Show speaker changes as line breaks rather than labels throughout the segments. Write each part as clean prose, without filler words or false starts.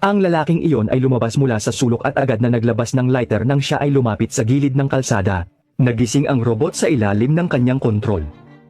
Ang lalaking iyon ay lumabas mula sa sulok at agad na naglabas ng lighter nang siya ay lumapit sa gilid ng kalsada. Nagising ang robot sa ilalim ng kanyang kontrol.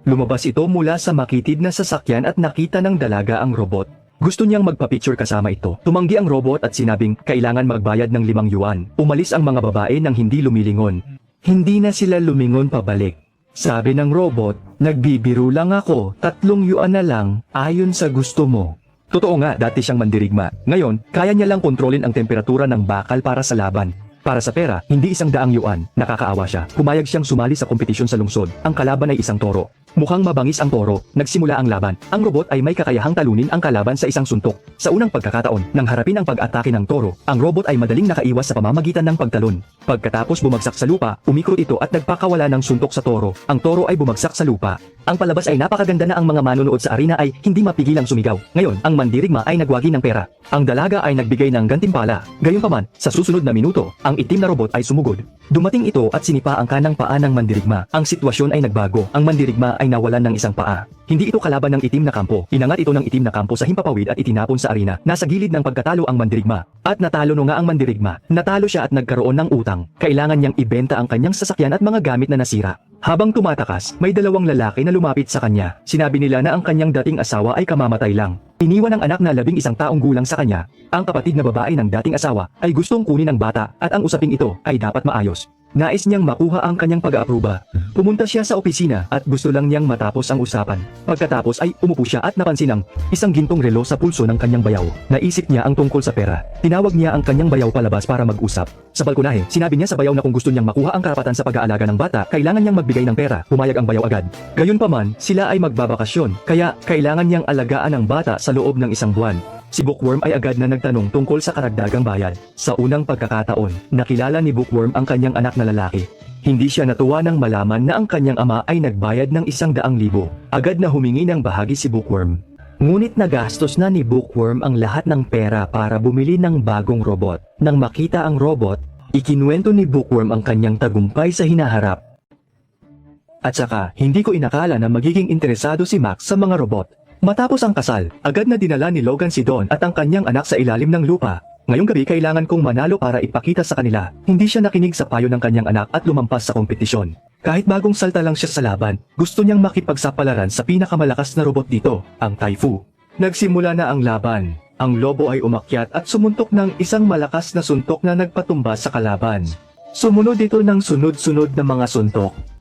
Lumabas ito mula sa makitid na sasakyan at nakita ng dalaga ang robot. Gusto niyang magpa-picture kasama ito. Tumanggi ang robot at sinabing kailangan magbayad ng 5 yuan. Umalis ang mga babae nang hindi lumilingon. Hindi na sila lumingon pabalik. Sabi ng robot, nagbibiro lang ako, 3 yuan na lang, ayon sa gusto mo. Totoo nga, dati siyang mandirigma. Ngayon, kaya niya lang kontrolin ang temperatura ng bakal para sa laban. Para sa pera, hindi 100 yuan, nakakaawa siya. Pumayag siyang sumali sa kompetisyon sa lungsod. Ang kalaban ay isang toro. Mukhang mabangis ang toro, nagsimula ang laban. Ang robot ay may kakayahang talunin ang kalaban sa isang suntok. Sa unang pagkakataon, nang harapin ang pag-atake ng toro, ang robot ay madaling nakaiwas sa pamamagitan ng pagtalon. Pagkatapos bumagsak sa lupa, umikrot ito at nagpakawala ng suntok sa toro. Ang toro ay bumagsak sa lupa. Ang palabas ay napakaganda na ang mga manonood sa arena ay hindi mapigilang sumigaw. Ngayon, ang mandirigma ay nagwagi ng pera. Ang dalaga ay nagbigay ng gantimpala. Gayunpaman, sa susunod na minuto, ang itim na robot ay sumugod. Dumating ito at sinipa ang kanang paa ng mandirigma. Ang sitwasyon ay nagbago. Ang mandirigma ay nawalan ng isang paa. Hindi ito kalaban ng itim na kampo. Inangat ito ng itim na kampo sa himpapawid at itinapon sa arena. Nasa gilid ng pagkatalo ang mandirigma. At natalo nga ang mandirigma. Natalo siya at nagkaroon ng utang. Kailangan niyang ibenta ang kanyang sasakyan at mga gamit na nasira. Habang tumatakas, may 2 lalaki na lumapit sa kanya. Sinabi nila na ang kanyang dating asawa ay kamamatay lang. Iniwan ang anak na 11 taong gulang sa kanya. Ang kapatid na babae ng dating asawa ay gustong kunin ang bata at ang usaping ito ay dapat maayos. Nais niyang makuha ang kanyang pag-aapruba. Pumunta siya sa opisina at gusto lang niyang matapos ang usapan. Pagkatapos ay umupo siya at napansin ang isang gintong relo sa pulso ng kanyang bayaw. Naisip niya ang tungkol sa pera. Tinawag niya ang kanyang bayaw palabas para mag-usap. Sa balkonahe, sinabi niya sa bayaw na kung gusto niyang makuha ang karapatan sa pag-aalaga ng bata, kailangan niyang magbigay ng pera. Pumayag ang bayaw agad. Gayunpaman, sila ay magbabakasyon, kaya kailangan niyang alagaan ang bata sa loob ng 1 buwan. Si Bookworm ay agad na nagtanong tungkol sa karagdagang bayad. Sa unang pagkakataon, nakilala ni Bookworm ang kanyang anak na lalaki. Hindi siya natuwa nang malaman na ang kanyang ama ay nagbayad ng 100,000. Agad na humingi ng bahagi si Bookworm. Ngunit nagastos na ni Bookworm ang lahat ng pera para bumili ng bagong robot. Nang makita ang robot, ikinuwento ni Bookworm ang kanyang tagumpay sa hinaharap. At saka, hindi ko inakala na magiging interesado si Max sa mga robot. Matapos ang kasal, agad na dinala ni Logan si Don at ang kanyang anak sa ilalim ng lupa. Ngayong gabi kailangan kong manalo para ipakita sa kanila. Hindi siya nakinig sa payo ng kanyang anak at lumampas sa kompetisyon. Kahit bagong salta lang siya sa laban, gusto niyang makipagsapalaran sa pinakamalakas na robot dito, ang Taifu. Nagsimula na ang laban. Ang lobo ay umakyat at sumuntok ng isang malakas na suntok na nagpatumba sa kalaban. Sumunod ito ng sunod-sunod na mga suntok.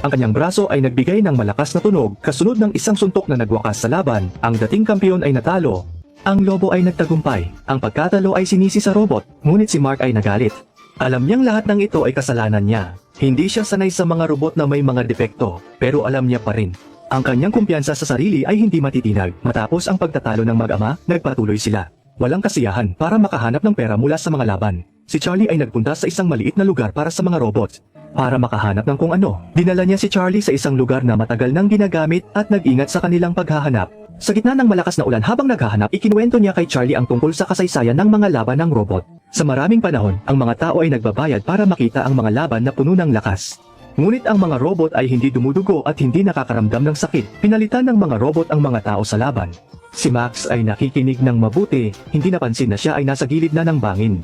Ang kanyang braso ay nagbigay ng malakas na tunog, kasunod ng isang suntok na nagwakas sa laban. Ang dating kampiyon ay natalo. Ang lobo ay nagtagumpay. Ang pagkatalo ay sinisi sa robot, ngunit si Mark ay nagalit. Alam niyang lahat ng ito ay kasalanan niya. Hindi siya sanay sa mga robot na may mga depekto, pero alam niya pa rin. Ang kanyang kumpiyansa sa sarili ay hindi matitinag. Matapos ang pagtatalo ng mag-ama, nagpatuloy sila. Walang kasiyahan para makahanap ng pera mula sa mga laban. Si Charlie ay nagpunta sa isang maliit na lugar para sa mga robots. Para makahanap ng kung ano, dinala niya si Charlie sa isang lugar na matagal nang ginagamit at nag-ingat sa kanilang paghahanap. Sa gitna ng malakas na ulan habang naghahanap, ikinuwento niya kay Charlie ang tungkol sa kasaysayan ng mga laban ng robot. Sa maraming panahon, ang mga tao ay nagbabayad para makita ang mga laban na puno ng lakas. Ngunit ang mga robot ay hindi dumudugo at hindi nakakaramdam ng sakit. Pinalitan ng mga robot ang mga tao sa laban. Si Max ay nakikinig ng mabuti, hindi napansin na siya ay nasa gilid na ng bangin.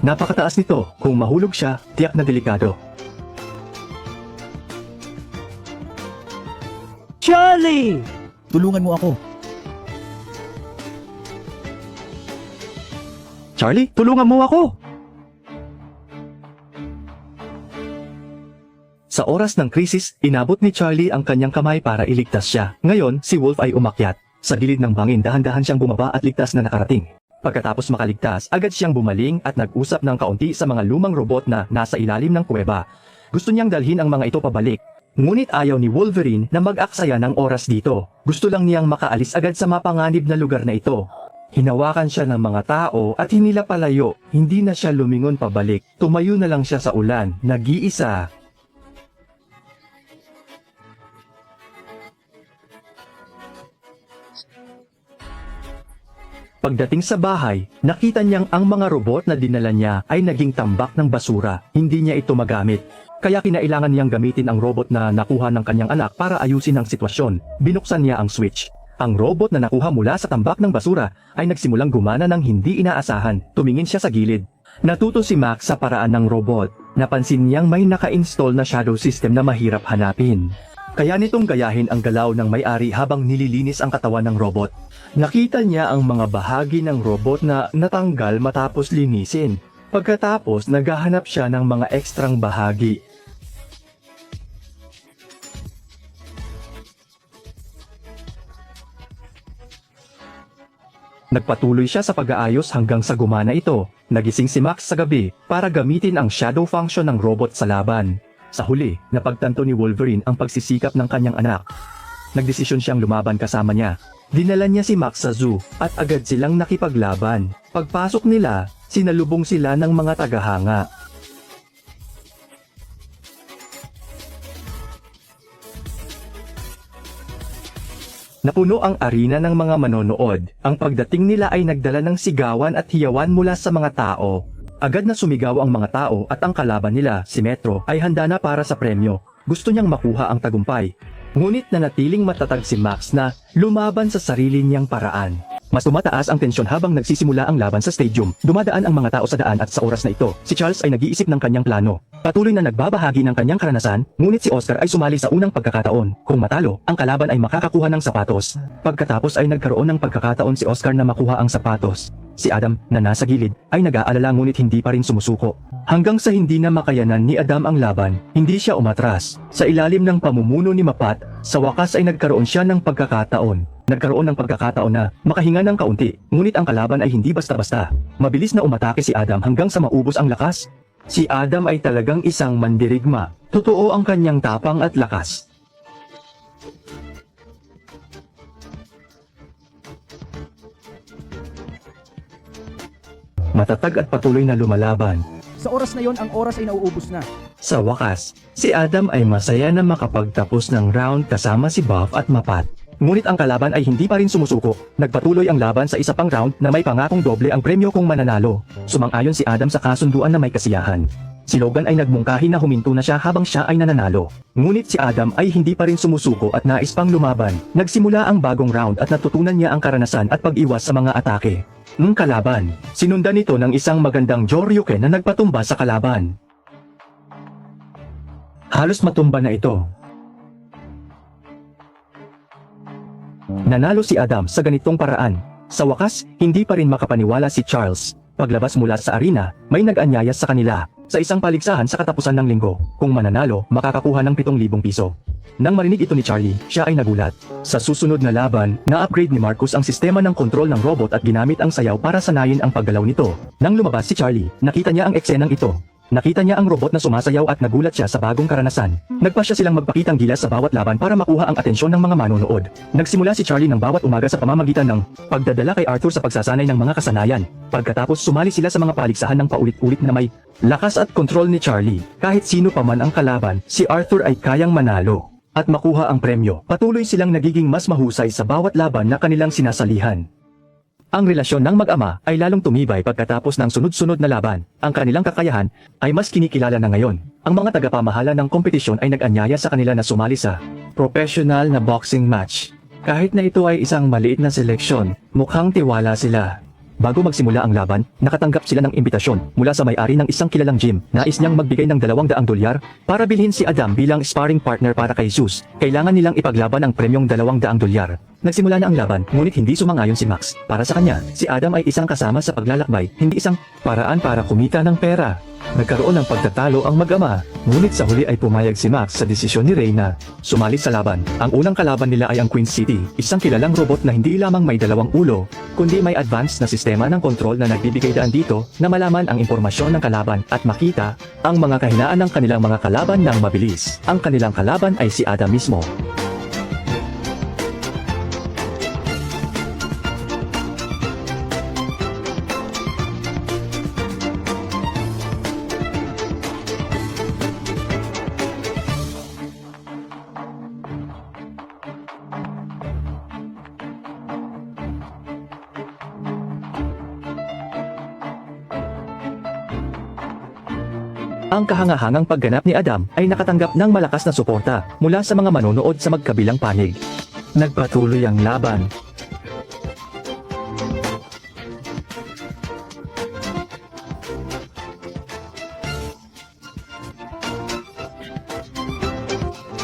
Napakataas nito, kung mahulog siya, tiyak na delikado.
Charlie!
Tulungan mo ako.
Charlie, tulungan mo ako! Sa oras ng krisis, inabot ni Charlie ang kanyang kamay para iligtas siya. Ngayon, si Wolf ay umakyat. Sa gilid ng bangin dahan-dahan siyang bumaba at ligtas na nakarating. Pagkatapos makaligtas, agad siyang bumaling at nag-usap ng kaunti sa mga lumang robot na nasa ilalim ng kuweba. Gusto niyang dalhin ang mga ito pabalik. Ngunit ayaw ni Wolverine na mag-aksaya ng oras dito. Gusto lang niyang makaalis agad sa mapanganib na lugar na ito. Hinawakan siya ng mga tao at hinila palayo. Hindi na siya lumingon pabalik. Tumayo na lang siya sa ulan, nag-iisa. Pagdating sa bahay, nakita niyang ang mga robot na dinala niya ay naging tambak ng basura. Hindi niya ito magamit. Kaya kinailangan niyang gamitin ang robot na nakuha ng kanyang anak para ayusin ang sitwasyon. Binuksan niya ang switch. Ang robot na nakuha mula sa tambak ng basura ay nagsimulang gumana ng hindi inaasahan. Tumingin siya sa gilid. Natuto si Max sa paraan ng robot. Napansin niyang may naka-install na shadow system na mahirap hanapin. Kaya nitong gayahin ang galaw ng may-ari habang nililinis ang katawan ng robot. Nakita niya ang mga bahagi ng robot na natanggal matapos linisin. Pagkatapos, naghahanap siya ng mga ekstrang bahagi. Nagpatuloy siya sa pag-aayos hanggang sa gumana ito. Nagising si Max sa gabi para gamitin ang shadow function ng robot sa laban. Sa huli, napagtanto ni Wolverine ang pagsisikap ng kanyang anak. Nagdesisyon siyang lumaban kasama niya. Dinala niya si Max sa zoo at agad silang nakipaglaban. Pagpasok nila, sinalubong sila ng mga tagahanga. Napuno ang arena ng mga manonood. Ang pagdating nila ay nagdala ng sigawan at hiyawan mula sa mga tao. Agad na sumigaw ang mga tao at ang kalaban nila, si Metro, ay handa na para sa premyo. Gusto niyang makuha ang tagumpay. Ngunit nanatiling matatag si Max na lumaban sa sarili niyang paraan. Mas tumataas ang tensyon habang nagsisimula ang laban sa stadium. Dumadaan ang mga tao sa daan at sa oras na ito, si Charles ay nag-iisip ng kanyang plano. Patuloy na nagbabahagi ng kanyang karanasan, ngunit si Oscar ay sumali sa unang pagkakataon. Kung matalo, ang kalaban ay makakakuha ng sapatos. Pagkatapos ay nagkaroon ng pagkakataon si Oscar na makuha ang sapatos. Si Adam, na nasa gilid, ay nag-aalala ngunit hindi pa rin sumusuko. Hanggang sa hindi na makayanan ni Adam ang laban, hindi siya umatras. Sa ilalim ng pamumuno ni Mapat, sa wakas ay nagkaroon siya ng pagkakataon. Nagkaroon ng pagkakataon na makahinga ng kaunti, ngunit ang kalaban ay hindi basta-basta. Mabilis na umatake si Adam hanggang sa maubos ang lakas. Si Adam ay talagang isang mandirigma. Totoo ang kanyang tapang at lakas. Matatag at patuloy na lumalaban.
Sa oras na yon, ang oras ay nauubos na.
Sa wakas, si Adam ay masaya na makapagtapos ng round kasama si Buff at Mapat. Ngunit ang kalaban ay hindi pa rin sumusuko. Nagpatuloy ang laban sa isa pang round na may pangakong doble ang premyo kung mananalo. Sumang-ayon si Adam sa kasunduan na may kasiyahan. Si Logan ay nagmungkahi na huminto na siya habang siya ay nananalo. Ngunit si Adam ay hindi pa rin sumusuko at nais pang lumaban. Nagsimula ang bagong round at natutunan niya ang karanasan at pag-iwas sa mga atake. Ng kalaban, sinundan nito ng isang magandang Joryuken na nagpatumba sa kalaban. Halos matumba na ito. Nanalo si Adam sa ganitong paraan. Sa wakas, hindi pa rin makapaniwala si Charles. Paglabas mula sa arena, may nag-anyaya sa kanila. Sa isang paligsahan sa katapusan ng linggo, kung mananalo, makakakuha ng 7,000 piso. Nang marinig ito ni Charlie, siya ay nagulat. Sa susunod na laban, na-upgrade ni Marcus ang sistema ng kontrol ng robot at ginamit ang sayaw para sanayin ang paggalaw nito. Nang lumabas si Charlie, nakita niya ang eksenang ito. Nakita niya ang robot na sumasayaw at nagulat siya sa bagong karanasan. Nagpasya silang magpakitang gilas sa bawat laban para makuha ang atensyon ng mga manonood. Nagsimula si Charlie ng bawat umaga sa pamamagitan ng pagdadala kay Arthur sa pagsasanay ng mga kasanayan. Pagkatapos sumali sila sa mga paligsahan ng paulit-ulit na may lakas at kontrol ni Charlie. Kahit sino pa man ang kalaban, si Arthur ay kayang manalo at makuha ang premyo. Patuloy silang nagiging mas mahusay sa bawat laban na kanilang sinasalihan. Ang relasyon ng mag-ama ay lalong tumibay pagkatapos ng sunod-sunod na laban. Ang kanilang kakayahan ay mas kinikilala na ngayon. Ang mga tagapamahala ng kompetisyon ay nag-anyaya sa kanila na sumali sa professional na boxing match. Kahit na ito ay isang maliit na seleksyon, mukhang tiwala sila. Bago magsimula ang laban, nakatanggap sila ng imbitasyon mula sa may-ari ng isang kilalang gym. Nais niyang magbigay ng $200 para bilhin si Adam bilang sparring partner para kay Zeus. Kailangan nilang ipaglaban ang premyong $200. Nagsimula na ang laban, ngunit hindi sumangayon si Max. Para sa kanya, si Adam ay isang kasama sa paglalakbay, hindi isang paraan para kumita ng pera. Nagkaroon ng pagtatalo ang mag-ama, ngunit sa huli ay pumayag si Max sa desisyon ni Ray na sumali sa laban. Ang unang kalaban nila ay ang Queen City, isang kilalang robot na hindi lamang may 2 ulo, kundi may advanced na sistema ng kontrol na nagbibigay daan dito na malaman ang impormasyon ng kalaban at makita ang mga kahinaan ng kanilang mga kalaban ng mabilis. Ang kanilang kalaban ay si Adam mismo. Ang kahangahangang pagganap ni Adam ay nakatanggap ng malakas na suporta mula sa mga manonood sa magkabilang panig. Nagpatuloy ang laban.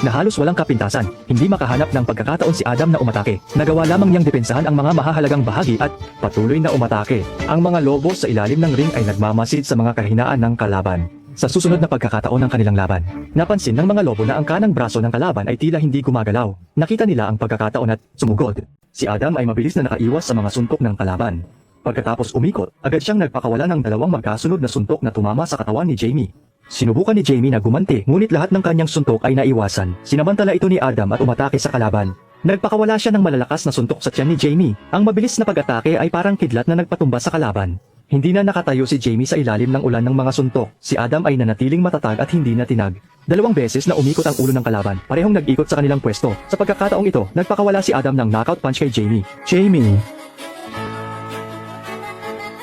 Na halos walang kapintasan, hindi makahanap ng pagkakataon si Adam na umatake. Nagawa lamang niyang depensahan ang mga mahahalagang bahagi at patuloy na umatake. Ang mga lobo sa ilalim ng ring ay nagmamasid sa mga kahinaan ng kalaban. Sa susunod na pagkakataon ng kanilang laban, napansin ng mga lobo na ang kanang braso ng kalaban ay tila hindi gumagalaw. Nakita nila ang pagkakataon at sumugod. Si Adam ay mabilis na nakaiwas sa mga suntok ng kalaban. Pagkatapos umikot, agad siyang nagpakawala ng dalawang magkasunod na suntok na tumama sa katawan ni Jamie. Sinubukan ni Jamie na gumanti, ngunit lahat ng kanyang suntok ay naiwasan. Sinamantala ito ni Adam at umatake sa kalaban. Nagpakawala siya ng malalakas na suntok sa tiyan ni Jamie. Ang mabilis na pag-atake ay parang kidlat na nagpatumba sa kalaban. Hindi na nakatayo si Jamie sa ilalim ng ulan ng mga suntok. Si Adam ay nanatiling matatag at hindi natinag. Dalawang beses na umikot ang ulo ng kalaban, parehong nag-ikot sa kanilang pwesto. Sa pagkakataong ito, nagpakawala si Adam ng knockout punch kay Jamie.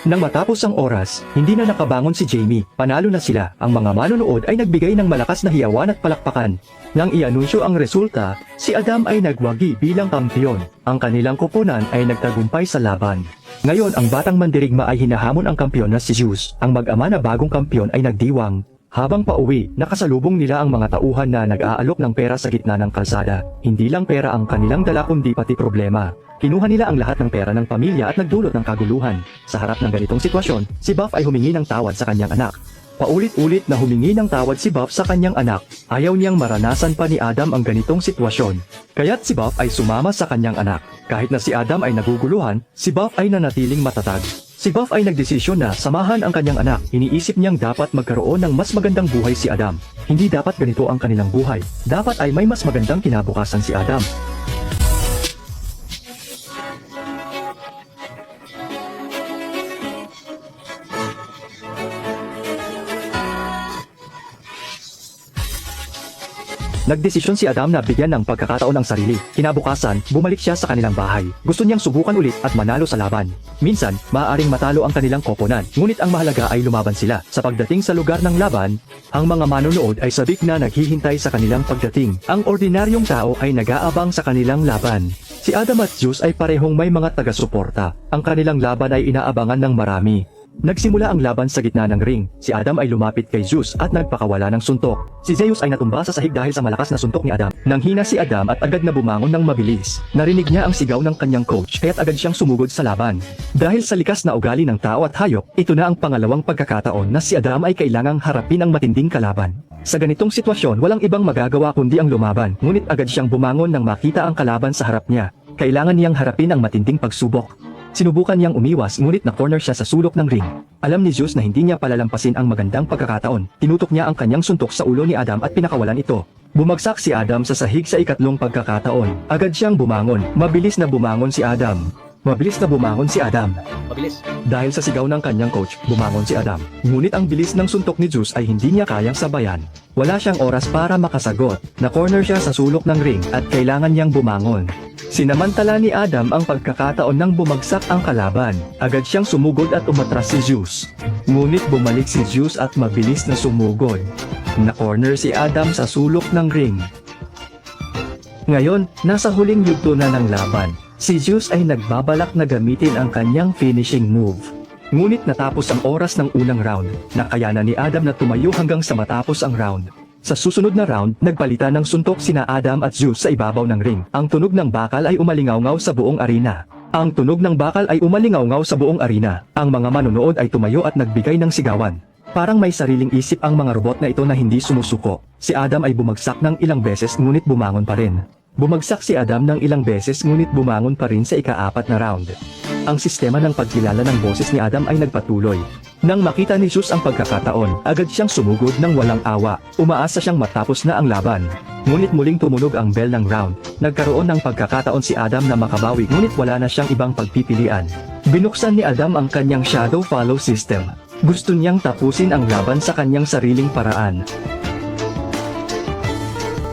Nang matapos ang oras, hindi na nakabangon si Jamie. Panalo na sila. Ang mga manonood ay nagbigay ng malakas na hiyawan at palakpakan. Nang i-anunsyo ang resulta, si Adam ay nagwagi bilang kampiyon. Ang kanilang koponan ay nagtagumpay sa laban. Ngayon, ang batang mandirigma ay hinahamon ang kampiyon na si Zeus. Ang mag-ama na bagong kampiyon ay nagdiwang. Habang pauwi, nakasalubong nila ang mga tauhan na nag-aalok ng pera sa gitna ng kalsada. Hindi lang pera ang kanilang dala kundi pati problema. Kinuha nila ang lahat ng pera ng pamilya at nagdulot ng kaguluhan. Sa harap ng ganitong sitwasyon, si Buff ay humingi ng tawad sa kanyang anak. Paulit-ulit na humingi ng tawad si Buff sa kanyang anak. Ayaw niyang maranasan pa ni Adam ang ganitong sitwasyon. Kaya't si Buff ay sumama sa kanyang anak. Kahit na si Adam ay naguguluhan, si Buff ay nanatiling matatag. Si Buff ay nagdesisyon na samahan ang kanyang anak. Iniisip niyang dapat magkaroon ng mas magandang buhay si Adam. Hindi dapat ganito ang kanilang buhay. Dapat ay may mas magandang kinabukasan si Adam. Nagdesisyon si Adam na bigyan ng pagkakataon ang sarili. Kinabukasan, bumalik siya sa kanilang bahay. Gusto niyang subukan ulit at manalo sa laban. Minsan, maaaring matalo ang kanilang koponan, ngunit ang mahalaga ay lumaban sila. Sa pagdating sa lugar ng laban, ang mga manonood ay sabik na naghihintay sa kanilang pagdating. Ang ordinaryong tao ay nag-aabang sa kanilang laban. Si Adam at Zeus ay parehong may mga taga-suporta. Ang kanilang laban ay inaabangan ng marami. Nagsimula ang laban sa gitna ng ring. Si Adam ay lumapit kay Zeus at nagpakawala ng suntok. Si Zeus ay natumba sa sahig dahil sa malakas na suntok ni Adam. Nanghina si Adam at agad na bumangon ng mabilis. Narinig niya ang sigaw ng kanyang coach kaya't agad siyang sumugod sa laban. Dahil sa likas na ugali ng tao at hayop, ito na ang pangalawang pagkakataon na si Adam ay kailangang harapin ang matinding kalaban. Sa ganitong sitwasyon, walang ibang magagawa kundi ang lumaban. Ngunit agad siyang bumangon nang makita ang kalaban sa harap niya. Kailangan niyang harapin ang matinding pagsubok. Sinubukan niyang umiwas ngunit na-corner siya sa sulok ng ring. Alam ni Zeus na hindi niya palalampasin ang magandang pagkakataon. Tinutok niya ang kanyang suntok sa ulo ni Adam at pinakawalan ito. Bumagsak si Adam sa sahig sa ikatlong pagkakataon. Agad siyang bumangon. Mabilis na bumangon si Adam.
Mabilis.
Dahil sa sigaw ng kanyang coach, bumangon si Adam. Ngunit ang bilis ng suntok ni Zeus ay hindi niya kayang sabayan. Wala siyang oras para makasagot. Na-corner siya sa sulok ng ring at kailangan niyang bumangon. Sinamantala ni Adam ang pagkakataon nang bumagsak ang kalaban. Agad siyang sumugod at umatras si Zeus. Ngunit bumalik si Zeus at mabilis na sumugod. Na-corner si Adam sa sulok ng ring. Ngayon, nasa huling yugto na ng laban. Si Zeus ay nagbabalak na gamitin ang kanyang finishing move. Ngunit natapos ang oras ng unang round. Nakayanan ni Adam na tumayo hanggang sa matapos ang round. Sa susunod na round, nagpalitan ng suntok sina Adam at Zeus sa ibabaw ng ring. Ang tunog ng bakal ay umalingaw-ngaw sa buong arena. Ang mga manonood ay tumayo at nagbigay ng sigawan. Parang may sariling isip ang mga robot na ito na hindi sumusuko. Si Adam ay bumagsak ng ilang beses ngunit bumangon pa rin. Sa ika-4 na round. Ang sistema ng pagkilala ng boses ni Adam ay nagpatuloy. Nang makita ni Zeus ang pagkakataon, agad siyang sumugod ng walang awa. Umaasa siyang matapos na ang laban. Ngunit muling tumunog ang bell ng round. Nagkaroon ng pagkakataon si Adam na makabawi ngunit wala na siyang ibang pagpipilian. Binuksan ni Adam ang kanyang shadow follow system. Gusto niyang tapusin ang laban sa kanyang sariling paraan.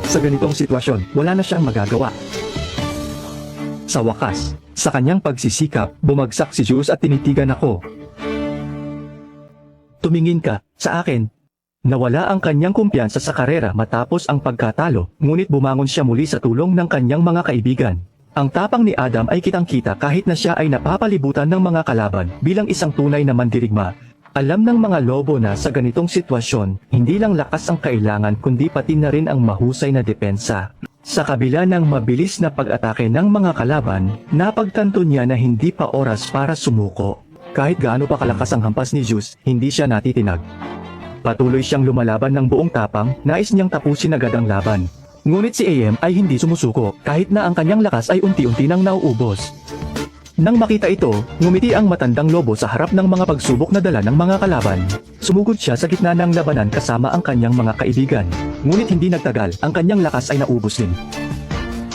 Sa ganitong sitwasyon, wala na siyang magagawa. Sa wakas, sa kanyang pagsisikap, bumagsak si Zeus at tinitigan ako. Tumingin ka sa akin. Nawala ang kanyang kumpiyansa sa karera matapos ang pagkatalo, ngunit bumangon siya muli sa tulong ng kanyang mga kaibigan. Ang tapang ni Adam ay kitang-kita kahit na siya ay napapalibutan ng mga kalaban bilang isang tunay na mandirigma. Alam ng mga lobo na sa ganitong sitwasyon, hindi lang lakas ang kailangan kundi pati na rin ang mahusay na depensa. Sa kabila ng mabilis na pag-atake ng mga kalaban, napagtanto niya na hindi pa oras para sumuko. Kahit gaano pa kalakas ang hampas ni Zeus, hindi siya natitinag. Patuloy siyang lumalaban ng buong tapang, nais niyang tapusin agad ang laban. Ngunit si AM ay hindi sumusuko, kahit na ang kanyang lakas ay unti-unti nang nauubos. Nang makita ito, ngumiti ang matandang lobo sa harap ng mga pagsubok na dala ng mga kalaban. Sumugod siya sa gitna ng labanan kasama ang kanyang mga kaibigan. Ngunit hindi nagtagal, ang kanyang lakas ay naubos din.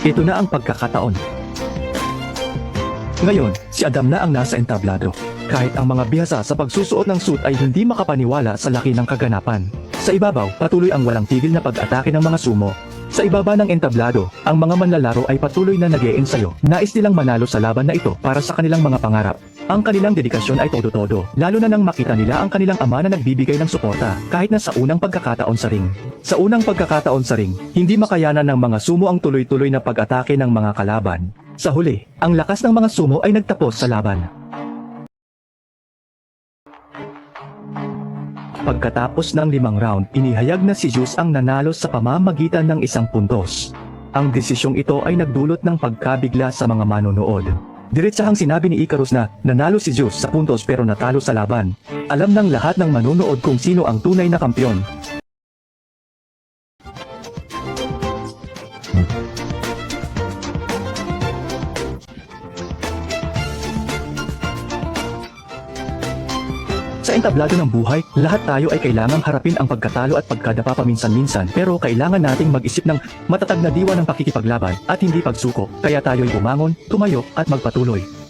Ito na ang pagkakataon. Ngayon, si Adam na ang nasa entablado. Kahit ang mga bihasa sa pagsusuot ng suit ay hindi makapaniwala sa laki ng kaganapan. Sa ibabaw, patuloy ang walang tigil na pag-atake ng mga sumo. Sa ibaba ng entablado, ang mga manlalaro ay patuloy na nag-e-ensayo. Nais nilang manalo sa laban na ito para sa kanilang mga pangarap. Ang kanilang dedikasyon ay todo-todo, lalo na nang makita nila ang kanilang ama na nagbibigay ng suporta, kahit na sa unang pagkakataon sa ring. Sa unang pagkakataon sa ring, hindi makayanan ng mga sumo ang tuloy-tuloy na pag-atake ng mga kalaban. Sa huli, ang lakas ng mga sumo ay nagtapos sa laban. Pagkatapos ng 5 round, inihayag na si Zeus ang nanalo sa pamamagitan ng 1 puntos. Ang desisyong ito ay nagdulot ng pagkabigla sa mga manonood. Diretsahang sinabi ni Icarus na nanalo si Zeus sa puntos pero natalo sa laban. Alam ng lahat ng manonood kung sino ang tunay na kampiyon. Sa entablado ng buhay, lahat tayo ay kailangang harapin ang pagkatalo at pagkadapa paminsan-minsan, pero kailangan nating mag-isip ng matatag na diwa ng pakikipaglaban at hindi pagsuko, kaya tayo'y bumangon, tumayo at magpatuloy.